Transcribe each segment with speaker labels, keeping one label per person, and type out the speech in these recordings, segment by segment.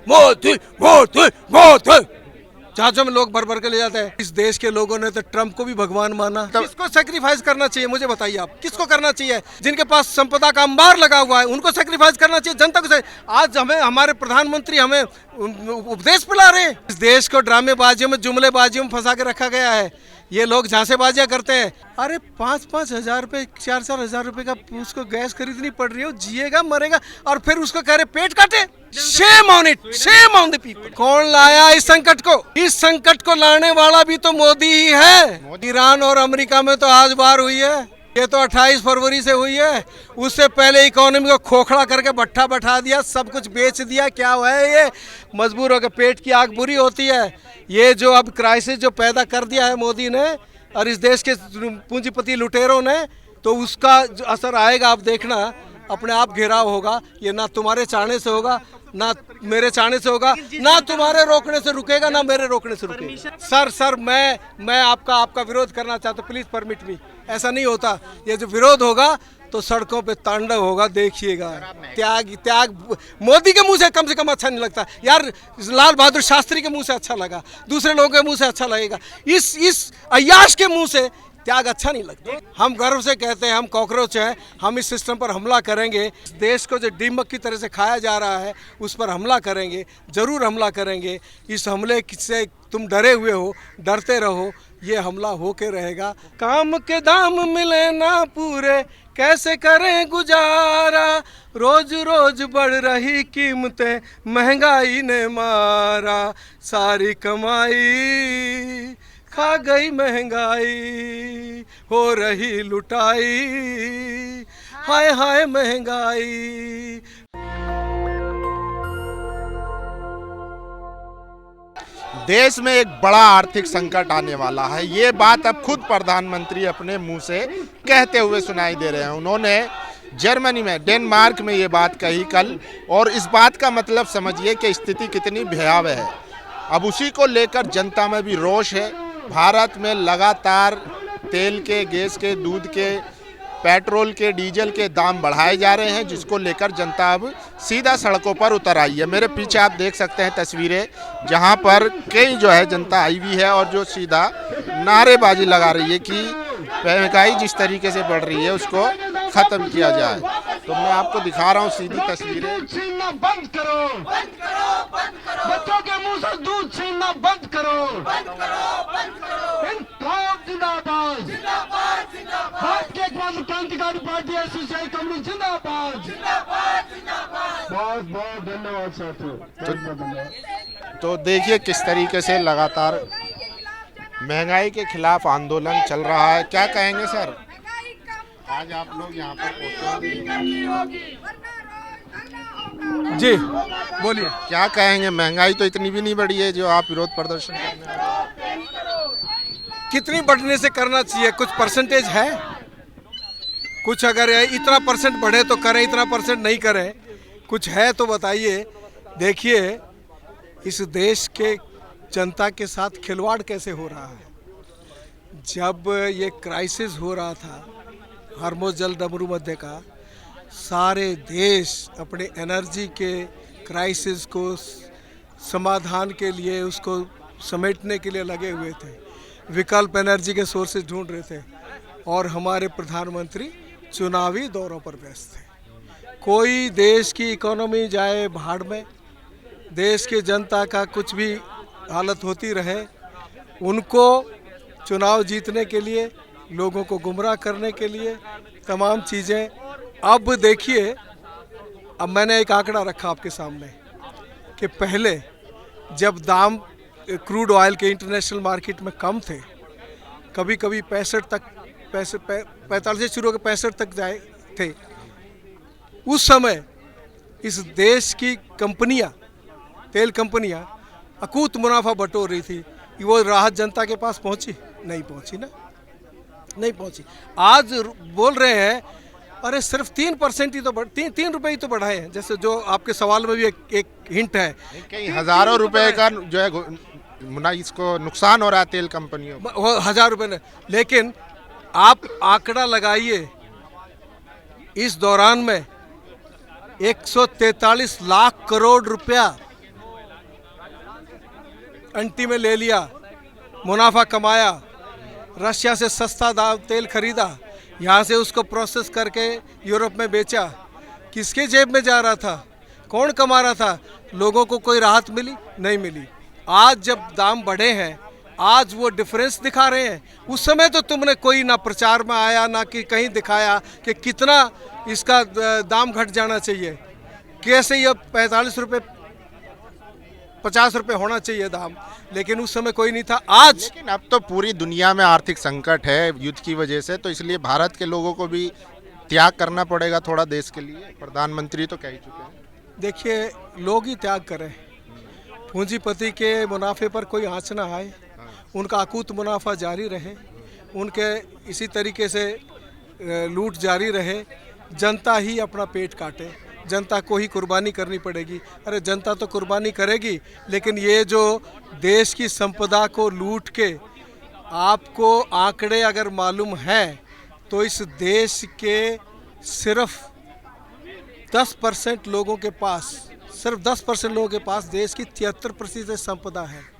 Speaker 1: मोदी मोदी मोदी। जहाजों में लोग भर भर के ले जाते हैं। इस देश के लोगों ने तो ट्रम्प को भी भगवान माना। किसको सेक्रीफाइस करना चाहिए मुझे बताइए आप, किसको करना चाहिए? जिनके पास संपदा का अंबार लगा हुआ है उनको सेक्रीफाइस करना चाहिए, जनता को। आज हमें हमारे प्रधानमंत्री हमें उपदेश पिला रहे हैं। इस देश को ड्रामेबाजियों में जुमलेबाजियों में फंसा के रखा गया है। ये लोग झांसेबाजियां करते हैं। अरे 5-5 हजार रुपए 4-4 हजार रुपए का उसको गैस खरीदनी पड़ रही है, जिएगा मरेगा और फिर उसको कह रहे पेट काटे। Shame on it, shame on the people. कौन लाया इस संकट को? इस संकट को लाने वाला भी तो मोदी ही है। ईरान और अमेरिका में तो आज बार हुई है, ये तो 28 फरवरी से हुई है। उससे पहले इकोनॉमी को खोखला करके भट्ठा बैठा दिया, सब कुछ बेच दिया। क्या हुआ है? ये मजबूर होकर पेट की आग बुरी होती है। ये जो अब क्राइसिस जो पैदा कर दिया है मोदी ने और इस देश के पूंजीपति लुटेरों ने, तो उसका जो असर आएगा आप देखना, अपने आप घेराव होगा। ये ना तुम्हारे चाहने से होगा, ना मेरे चाहने से होगा, ना तुम्हारे रोकने से रुकेगा, ना मेरे रोकने से रुकेगा। सर मैं आपका विरोध करना चाहता हूँ, प्लीज परमिट मी। ऐसा नहीं होता। ये जो विरोध होगा तो सड़कों पे तांडव होगा, देखिएगा। त्याग मोदी के मुंह से कम अच्छा नहीं लगता यार। लाल बहादुर शास्त्री के मुंह से अच्छा लगा, दूसरे लोगों के मुंह से अच्छा लगेगा। इस अय्याश के मुंह से त्याग अच्छा नहीं लगता। हम गर्व से कहते हैं हम कॉकरोच हैं, हम इस सिस्टम पर हमला करेंगे। इस देश को जो दीमक की तरह से खाया जा रहा है उस पर हमला करेंगे, जरूर हमला करेंगे। इस हमले से तुम डरे हुए हो, डरते रहो, ये हमला होके रहेगा। काम के दाम मिले ना पूरे, कैसे करें गुजारा, रोज रोज बढ़ रही कीमतें, महंगाई ने मारा, सारी कमाई खा गई महंगाई, हो रही लुटाई, हाय हाय महंगाई।
Speaker 2: देश में एक बड़ा आर्थिक संकट आने वाला है, ये बात अब खुद प्रधानमंत्री अपने मुंह से कहते हुए सुनाई दे रहे हैं। उन्होंने जर्मनी में, डेनमार्क में ये बात कही कल, और इस बात का मतलब समझिए कि स्थिति कितनी भयावह है। अब उसी को लेकर जनता में भी रोष है। भारत में लगातार तेल के, गैस के, दूध के, पेट्रोल के, डीजल के दाम बढ़ाए जा रहे हैं, जिसको लेकर जनता अब सीधा सड़कों पर उतर आई है। मेरे पीछे आप देख सकते हैं तस्वीरें, जहां पर कई जो है जनता आई हुई है और जो सीधा नारेबाजी लगा रही है कि महंगाई जिस तरीके से बढ़ रही है उसको ख़त्म किया जाए। तो मैं आपको दिखा रहा हूँ सीधी तस्वीरें।
Speaker 3: छीनना बंद करो, बच्चों के मुंह से दूध छीनना बंद करो, जिंदाबाद, भारतीय क्रांतिकारी पार्टी एसोसिएशन कम्युनिस्ट जिंदाबाद। बहुत बहुत धन्यवाद साथियों।
Speaker 2: तो देखिए किस तरीके से लगातार महंगाई के खिलाफ आंदोलन चल रहा है। क्या कहेंगे सर, आज आप लोग यहाँ पर
Speaker 1: जी बोलिए।
Speaker 2: क्या कहेंगे? महंगाई तो इतनी भी नहीं बढ़ी है जो आप विरोध प्रदर्शन करने आए।
Speaker 1: कितनी बढ़ने से करना चाहिए? कुछ परसेंटेज है, कुछ अगर इतना परसेंट बढ़े तो करें, इतना परसेंट नहीं करें, कुछ है तो बताइए। देखिए इस देश के जनता के साथ खिलवाड़ कैसे हो रहा है। जब ये क्राइसिस हो रहा था हरमुज जल डमरू मध्य का, सारे देश अपने एनर्जी के क्राइसिस को समाधान के लिए, उसको समेटने के लिए लगे हुए थे, विकल्प एनर्जी के सोर्सेज ढूंढ रहे थे, और हमारे प्रधानमंत्री चुनावी दौरों पर व्यस्त थे। कोई देश की इकोनॉमी जाए भाड़ में, देश के जनता का कुछ भी हालत होती रहे, उनको चुनाव जीतने के लिए, लोगों को गुमराह करने के लिए तमाम चीज़ें। अब देखिए, अब मैंने एक आंकड़ा रखा आपके सामने कि पहले जब दाम क्रूड ऑयल के इंटरनेशनल मार्केट में कम थे, कभी कभी 65 तक, 45 से शुरू होकर 65 तक जाए थे, उस समय इस देश की कंपनियां, तेल कंपनियां अकूत मुनाफा बटोर रही थी। वो राहत जनता के पास पहुंची? नहीं पहुंची ना, नहीं पहुंची। आज बोल रहे हैं अरे सिर्फ 3% ही तो 3 रुपए ही तो बढ़ाए हैं, जैसे जो आपके सवाल में भी एक हिंट है।
Speaker 2: कई हजारों रुपए का जो है इसको नुकसान हो रहा है तेल कंपनियों को।
Speaker 1: 1000 रुपए ने, लेकिन आप आंकड़ा लगाइए, इस दौरान में 143 लाख करोड़ रुपया अंटी में ले लिया, मुनाफा कमाया, रशिया से सस्ता दाम तेल खरीदा, यहाँ से उसको प्रोसेस करके यूरोप में बेचा। किसके जेब में जा रहा था? कौन कमा रहा था? लोगों को कोई राहत मिली? नहीं मिली। आज जब दाम बढ़े हैं, आज वो डिफरेंस दिखा रहे हैं। उस समय तो तुमने कोई ना प्रचार में आया ना कि कहीं दिखाया कि कितना इसका दाम घट जाना चाहिए, कैसे ये 45 रुपये 50 रुपये होना चाहिए दाम, लेकिन उस समय कोई नहीं था। आज
Speaker 2: लेकिन अब तो पूरी दुनिया में आर्थिक संकट है युद्ध की वजह से, तो इसलिए भारत के लोगों को भी त्याग करना पड़ेगा थोड़ा देश के लिए। प्रधानमंत्री तो कह ही चुके हैं।
Speaker 1: देखिए, लोग ही त्याग करें, पूंजीपति के मुनाफे पर कोई आँच ना आए, उनका अकूत मुनाफा जारी रहे, उनके इसी तरीके से लूट जारी रहे, जनता ही अपना पेट काटे, जनता को ही कुर्बानी करनी पड़ेगी। अरे जनता तो कुर्बानी करेगी, लेकिन ये जो देश की संपदा को लूट के, आपको आंकड़े अगर मालूम है तो इस देश के सिर्फ 10% लोगों के पास, सिर्फ 10% लोगों के पास देश की 73% संपदा है।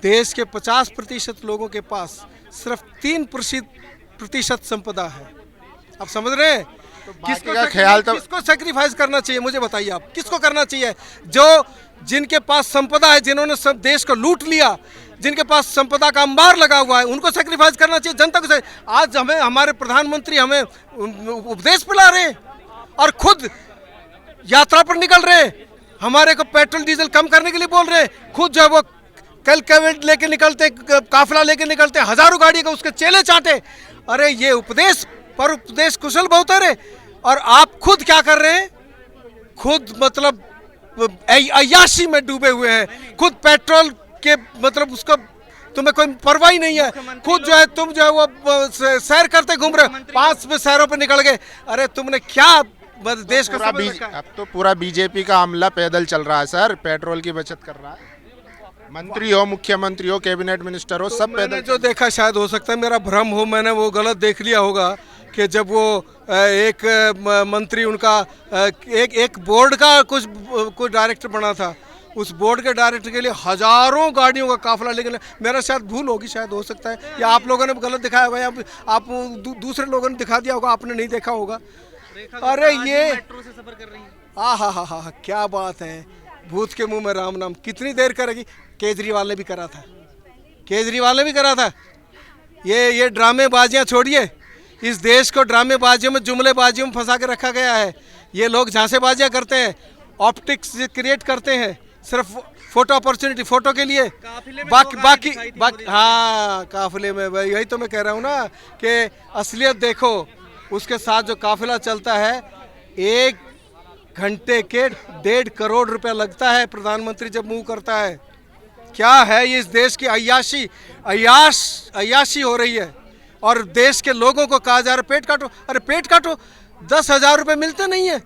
Speaker 1: देश के 50% लोगों के पास सिर्फ 3% संपदा है। आप समझ रहे हैं? किसको सेक्रीफाइस करना चाहिए मुझे बताइए आप, किसको करना चाहिए? जो जिनके पास संपदा है, जिन्होंने सब देश को लूट लिया, जिनके पास संपदा का अंबार लगा हुआ है, उनको सेक्रीफाइस करना चाहिए। जनता को आज हमें हमारे प्रधानमंत्री हमें उपदेश पिला रहे हैं और खुद यात्रा पर निकल रहे हैं, हमारे को पेट्रोल डीजल कम करने के लिए बोल रहे हैं। खुद जो है वो कल कैबिनेट लेके निकलते, काफिला लेके निकलते, हजारों गाड़ी का उसके चेले चाटे। अरे ये उपदेश पर उपदेश कुशल बहुत है। और आप खुद क्या कर रहे हैं? खुद मतलब अय्याशी में डूबे हुए हैं, खुद पेट्रोल के मतलब उसका तुम्हें कोई परवाह ही नहीं है। खुद जो है तुम जो है वो सैर करते घूम रहे हो, 5 शहरों पे निकल गए। अरे तुमने क्या देश का
Speaker 2: अब तो पूरा बीजेपी का अमला पैदल चल रहा है सर, पेट्रोल की बचत कर रहा है। मंत्री हो, मुख्यमंत्री हो, कैबिनेट मिनिस्टर हो, सब पैदल।
Speaker 1: जो देखा, शायद हो सकता है मेरा भ्रम हो, मैंने वो गलत देख लिया होगा कि जब वो एक मंत्री उनका एक बोर्ड का कुछ डायरेक्टर बना था, उस बोर्ड के डायरेक्टर के लिए हजारों गाड़ियों का काफिला लेकिन मेरा शायद भूल होगी, शायद हो सकता है, या आप लोगों ने गलत दिखाया होगा, या आप दूसरे लोगों ने दिखा दिया होगा, आपने नहीं देखा होगा। अरे ये
Speaker 4: मेट्रो से सफर कर रही है।
Speaker 1: हा, क्या बात है, भूत के मुंह में राम नाम। कितनी देर करेगी? केजरीवाल ने भी करा था, केजरीवाल ने भी करा था। ये ड्रामेबाजियां छोड़िए, इस देश को ड्रामेबाजियों में, जुमलेबाजियों में फंसा के रखा गया है। ये लोग झांसेबाजियां करते हैं, ऑप्टिक्स क्रिएट करते हैं, सिर्फ फोटो अपॉर्चुनिटी, फोटो के लिए। बाकी हाँ, काफिले में यही तो मैं कह रहा हूँ ना कि असलियत देखो। उसके साथ जो काफिला चलता है, 1 घंटे के 1.5 करोड़ रुपया लगता है प्रधानमंत्री जब मूव करता है। क्या है ये? इस देश की अय्याशी हो रही है और देश के लोगों को कहा जा रहा है पेट काटो। अरे पेट काटो, 10,000 रुपये मिलते नहीं है।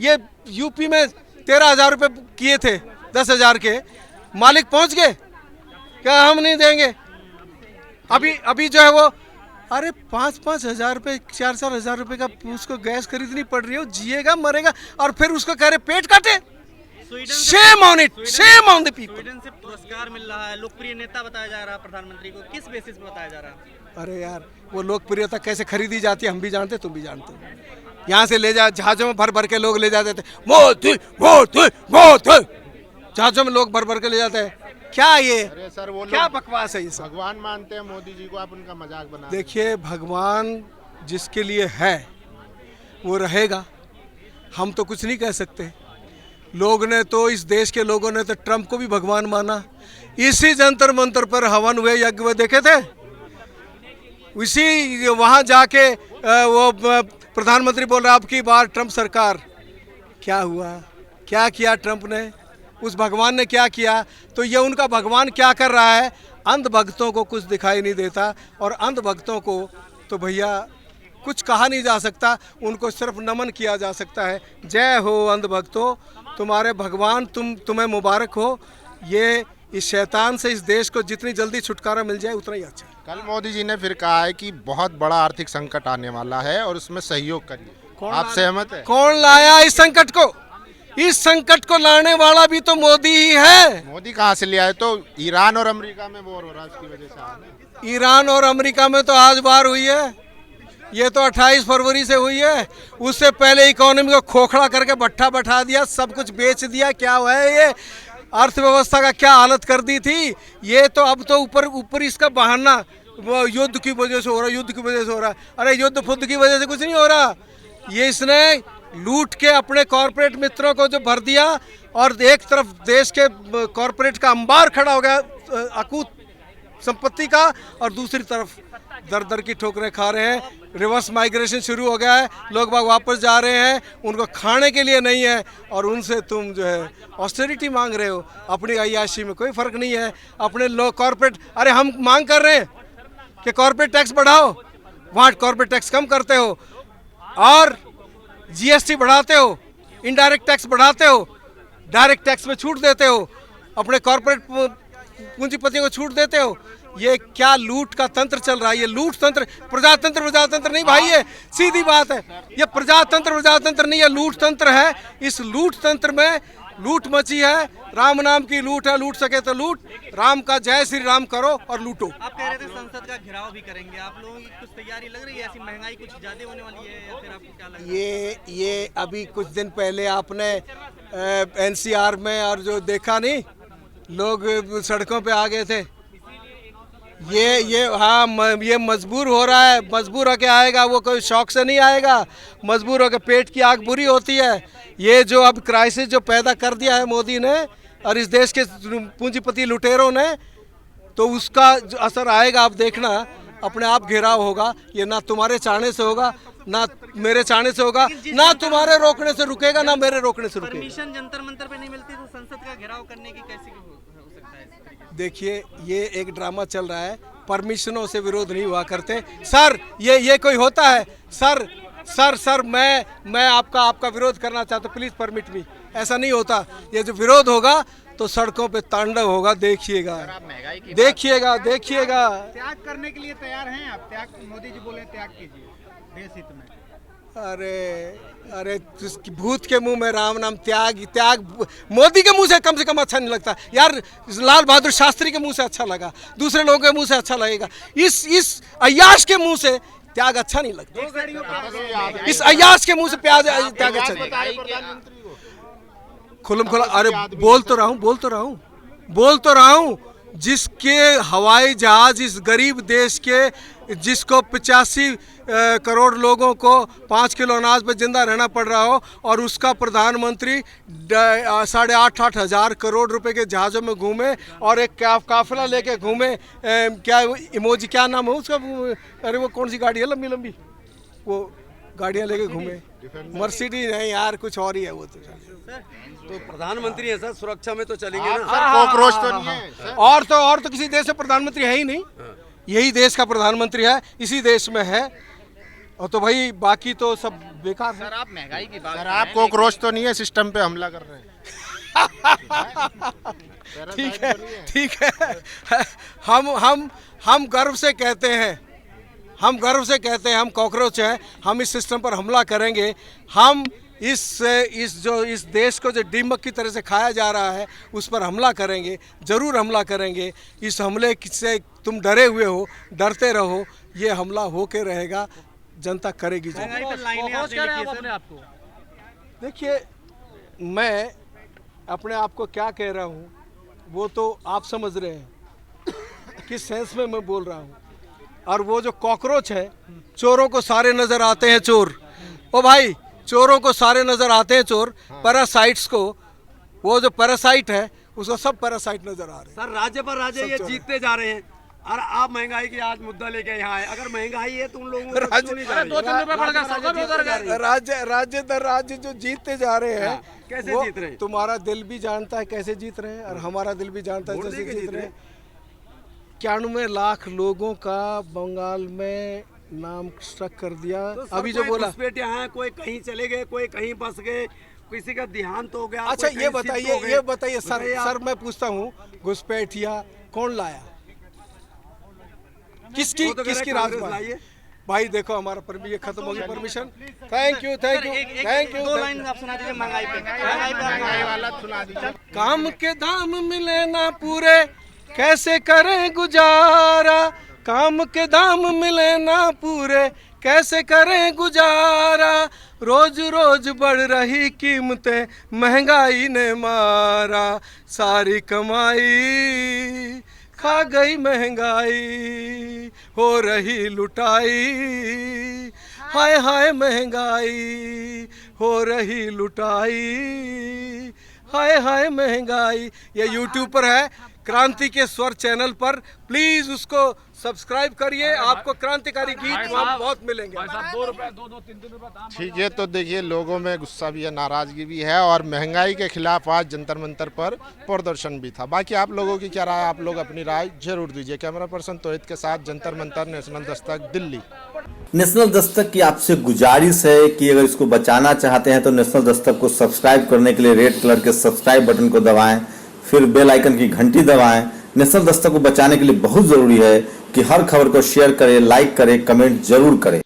Speaker 1: ये यूपी में 13,000 रुपये किए थे, 10,000 के मालिक पहुंच गए, क्या हम नहीं देंगे? अभी जो है वो, अरे 5-5 हजार रुपये, 4-4 हजार रुपये का उसको गैस खरीदनी पड़ रही है, जिएगा मरेगा, और फिर उसको कह रहे पेट काटे। Shame on it, shame on the people।
Speaker 4: Sweden से पुरस्कार मिल रहा है, लोकप्रिय नेता बताया जा रहा है प्रधानमंत्री को, किस बेसिस पे बताया जा रहा है?
Speaker 1: अरे यार, वो लोकप्रियता कैसे खरीदी जाती है हम भी जानते, तुम भी जानते हो। यहाँ से ले जा, जहाजों में भर भर के लोग ले जाते थे, मोदी मोदी मोदी, जहाजों में लोग भर भर के ले जाते हैं। क्या ये?
Speaker 2: अरे सर, वो
Speaker 1: क्या बकवास है ये सब?
Speaker 2: भगवान मानते हैं मोदी जी को, आप उनका मजाक बना।
Speaker 1: देखिए, भगवान जिसके लिए है वो रहेगा, हम तो कुछ नहीं कह सकते। लोग ने तो, इस देश के लोगों ने तो ट्रंप को भी भगवान माना। इसी जंतर मंतर पर हवन हुए, यज्ञ हुए, देखे थे? इसी वहाँ जाके वो प्रधानमंत्री बोल रहा, अब की बार ट्रंप सरकार। क्या हुआ? क्या किया ट्रंप ने? उस भगवान ने क्या किया? तो ये उनका भगवान क्या कर रहा है? अंध भक्तों को कुछ दिखाई नहीं देता, और अंध भक्तों को तो भैया कुछ कहा नहीं जा सकता, उनको सिर्फ नमन किया जा सकता है। जय हो अंध भक्तों, तुम्हारे भगवान तुम्हें मुबारक हो। ये इस शैतान से इस देश को जितनी जल्दी छुटकारा मिल जाए उतना ही अच्छा है।
Speaker 2: कल मोदी जी ने फिर कहा है कि बहुत बड़ा आर्थिक संकट आने वाला है और उसमें सहयोग करिए। आप सहमत है?
Speaker 1: कौन लाया इस संकट को? इस संकट को लाने वाला भी तो मोदी ही है।
Speaker 2: मोदी कहाँ से लिया है? तो ईरान और अमेरिका में वॉर हो रहा है, उसकी वजह से आ रहा है।
Speaker 1: ईरान और अमेरिका में तो आज बार हुई है, ये तो 28 फरवरी से हुई है। उससे पहले इकोनॉमी को खोखला करके भट्ठा बैठा दिया, सब कुछ बेच दिया। क्या हुआ है ये? अर्थव्यवस्था का क्या हालत कर दी थी ये। तो अब तो ऊपर इसका बहाना वो युद्ध की वजह से हो रहा है, युद्ध की वजह से हो रहा है। अरे युद्ध फुद्ध की वजह से कुछ नहीं हो रहा। ये इसने लूट के अपने कॉरपोरेट मित्रों को जो भर दिया, और एक तरफ देश के कॉरपोरेट का अंबार खड़ा हो गया अकूत संपत्ति का, और दूसरी तरफ दर दर की ठोकरें खा रहे हैं। रिवर्स माइग्रेशन शुरू हो गया है, लोग बाग वापस जा रहे हैं, उनको खाने के लिए नहीं है, और उनसे तुम जो है ऑस्टेरिटी मांग रहे हो। अपनी अय्याशी में कोई फर्क नहीं है। अपने लोग कॉरपोरेट, अरे हम मांग कर रहे हैं कि कॉरपोरेट टैक्स बढ़ाओ, वहाँ कॉरपोरेट टैक्स कम करते हो, और जीएसटी बढ़ाते हो, इनडायरेक्ट टैक्स बढ़ाते हो, डायरेक्ट टैक्स में छूट देते हो, अपने कॉरपोरेट पूंजीपतियों को छूट देते हो। ये क्या लूट का तंत्र चल रहा है? ये लूट तंत्र, प्रजातंत्र नहीं भाई, ये सीधी बात है। ये प्रजातंत्र नहीं है, लूट तंत्र है। इस लूट तंत्र में लूट मची है, राम नाम की लूट है। लूट सके तो लूट, राम का जय श्री राम करो और लूटो।
Speaker 4: आप कह रहे थे संसद का घेराव भी करेंगे, आप लोगों की कुछ तैयारी लग रही है? ऐसी महंगाई कुछ ज्यादा होने वाली है, या फिर आपको क्या लग रहा है?
Speaker 1: ये अभी कुछ दिन पहले आपने एनसीआर में और जो देखा नहीं, लोग सड़कों पे आ गए थे। ये मजबूर हो रहा है, मजबूर होके आएगा, वो कोई शौक से नहीं आएगा। मजबूर होके, पेट की आग बुरी होती है। ये जो अब क्राइसिस जो पैदा कर दिया है मोदी ने और इस देश के पूंजीपति लुटेरों ने, तो उसका जो असर आएगा आप देखना। अपने आप घेराव होगा। ये ना तुम्हारे चाहने से होगा, ना मेरे चाहने से होगा, ना तुम्हारे रोकने से रुकेगा, ना मेरे रोकने से रुकेगा।
Speaker 4: परमिशन जंतर मंतर पे नहीं मिलती तो संसद का घेराव करने की कैसे हो सकता है? इस तरीके से
Speaker 1: देखिए, ये एक ड्रामा चल रहा है। परमिशनों से विरोध नहीं हुआ करते सर। ये कोई होता है? सर मैं आपका विरोध करना चाहता हूँ, प्लीज परमिट मी। ऐसा नहीं होता। ये जो विरोध होगा तो सड़कों पे तांडव होगा, देखिएगा।
Speaker 5: त्याग करने के लिए तैयार हैं आप? त्याग, मोदी जी बोले त्याग कीजिए देश हित में।
Speaker 1: अरे भूत के मुंह में राम नाम, त्याग मोदी के मुंह से कम अच्छा नहीं लगता यार। लाल बहादुर शास्त्री के मुंह से अच्छा लगा, दूसरे लोगों के मुंह से अच्छा लगेगा। इस अय्याश के मुंह से त्याग अच्छा नहीं लगता। इस अय्याश के मुंह से त्याग अच्छा नहीं लगता। खुलम खुला, अरे बोल तो रहा हूँ। जिसके हवाई जहाज इस गरीब देश के, जिसको 85 करोड़ लोगों को 5 किलो अनाज पे जिंदा रहना पड़ रहा हो, और उसका प्रधानमंत्री 8.5 हजार करोड़ रुपए के जहाज़ों में घूमे, और एक काफिला लेके घूमे। क्या इमोजी, क्या नाम है उसका? अरे वो कौन सी गाड़ी है लंबी, वो गाड़ियाँ लेके घूमे। मर्सिडीज नहीं यार, कुछ और ही है वो।
Speaker 6: तो प्रधानमंत्री है सर, सुरक्षा में तो चलेंगे ना।
Speaker 2: कॉकरोच तो नहीं है।
Speaker 1: और तो किसी देश में प्रधानमंत्री है ही नहीं। यही देश का प्रधानमंत्री है, इसी देश में है। और तो भाई बाकी तो सब बेकार है।
Speaker 5: सर आप महंगाई की बात,
Speaker 2: सर आप कॉकरोच तो नहीं है, सिस्टम पे हमला कर रहे हैं।
Speaker 1: ठीक है। हम गर्व से कहते हैं, हम कॉकरोच हैं। हम इस सिस्टम पर हमला करेंगे। हम इस देश को जो दीमक की तरह से खाया जा रहा है, उस पर हमला करेंगे, जरूर हमला करेंगे। इस हमले से तुम डरे हुए हो, डरते रहो। ये हमला होके रहेगा, जनता करेगी।
Speaker 4: महंगाई पर लाइनें आपने लिखी है सर।
Speaker 1: देखिए, मैं अपने आप को क्या कह रहा हूँ वो तो आप समझ रहे हैं किस सेंस में मैं बोल रहा हूँ। और वो जो कॉकरोच है, चोरों को सारे नजर आते हैं चोर। ओ भाई, चोरों को सारे नजर आते हैं चोर। पैरासाइट्स को, वो जो पैरासाइट है उसको सब पैरासाइट नजर आ रहे हैं।
Speaker 6: सर राज्य पर राज्य ये जीतते जा रहे हैं, और आप महंगाई की आज मुद्दा लेके यहाँ आए। अगर महंगाई है तो उन लोगों को क्यों नहीं जा रही?
Speaker 5: 2-3 रुपए बढ़ गया, 100 रुपए उधर गए।
Speaker 1: राज्य दर राज्य जो जीतते जा रहे हैं,
Speaker 6: कैसे
Speaker 1: वो
Speaker 6: जीत रहे हैं?
Speaker 1: तुम्हारा दिल भी जानता है कैसे जीत रहे हैं, और हमारा दिल भी जानता है कैसे जीत रहे हैं। 91 लाख लोगों का बंगाल में नाम स्ट्रक कर दिया।
Speaker 6: तो
Speaker 1: अभी जो बोला,
Speaker 6: घुसपैठिए हैं, कोई कहीं चले गए, कोई कहीं फंस गए, किसी का देहांत हो गया।
Speaker 1: अच्छा
Speaker 6: कोई कहीं शिफ्ट हो गए।
Speaker 1: ये बताइए सर,
Speaker 6: बताइए आप।
Speaker 1: मैं पूछता हूँ, घुसपैठिया कौन लाया? किसकी
Speaker 6: वो तो कह रहे
Speaker 1: किसकी
Speaker 6: कांग्रेस
Speaker 1: राजमा?
Speaker 6: लाई है।
Speaker 1: भाई देखो हमारा ये खत्म हो गई permission. Thank you thank you thank you.
Speaker 4: दो लाइन आप सुना दीजिए महंगाई पे, महंगाई वाला सुना दीजिए।
Speaker 1: काम के दाम मिले ना पूरे कैसे करें गुजारा, काम के दाम मिले ना पूरे कैसे करें गुजारा, रोज रोज बढ़ रही कीमतें महंगाई ने मारा, सारी कमाई खा गई महंगाई, हो रही लुटाई, हाय हाय महंगाई, हो रही लुटाई, हाय हाय महंगाई। ये यूट्यूब पर है, क्रांति के स्वर चैनल पर, प्लीज उसको सब्सक्राइब करिए, आपको क्रांतिकारी गीत वहाँ बहुत मिलेंगे।
Speaker 2: ठीक है, तो देखिए लोगों में गुस्सा भी है, नाराजगी भी है और महंगाई के खिलाफ आज जंतर मंतर पर प्रदर्शन भी था। बाकी आप लोगों की क्या राय, आप लोग अपनी राय जरूर दीजिए। कैमरा पर्सन तोहिद के साथ जंतर मंतर, नेशनल दस्तक, दिल्ली।
Speaker 7: नेशनल दस्तक की आपसे गुजारिश है कि अगर इसको बचाना चाहते हैं तो नेशनल दस्तक को सब्सक्राइब करने के लिए रेड कलर के सब्सक्राइब बटन को दबाएं, फिर बेल आइकन की घंटी दबाएं। नेशनल दस्तक को बचाने के लिए बहुत जरूरी है कि हर खबर को शेयर करें, लाइक करें, कमेंट जरूर करें।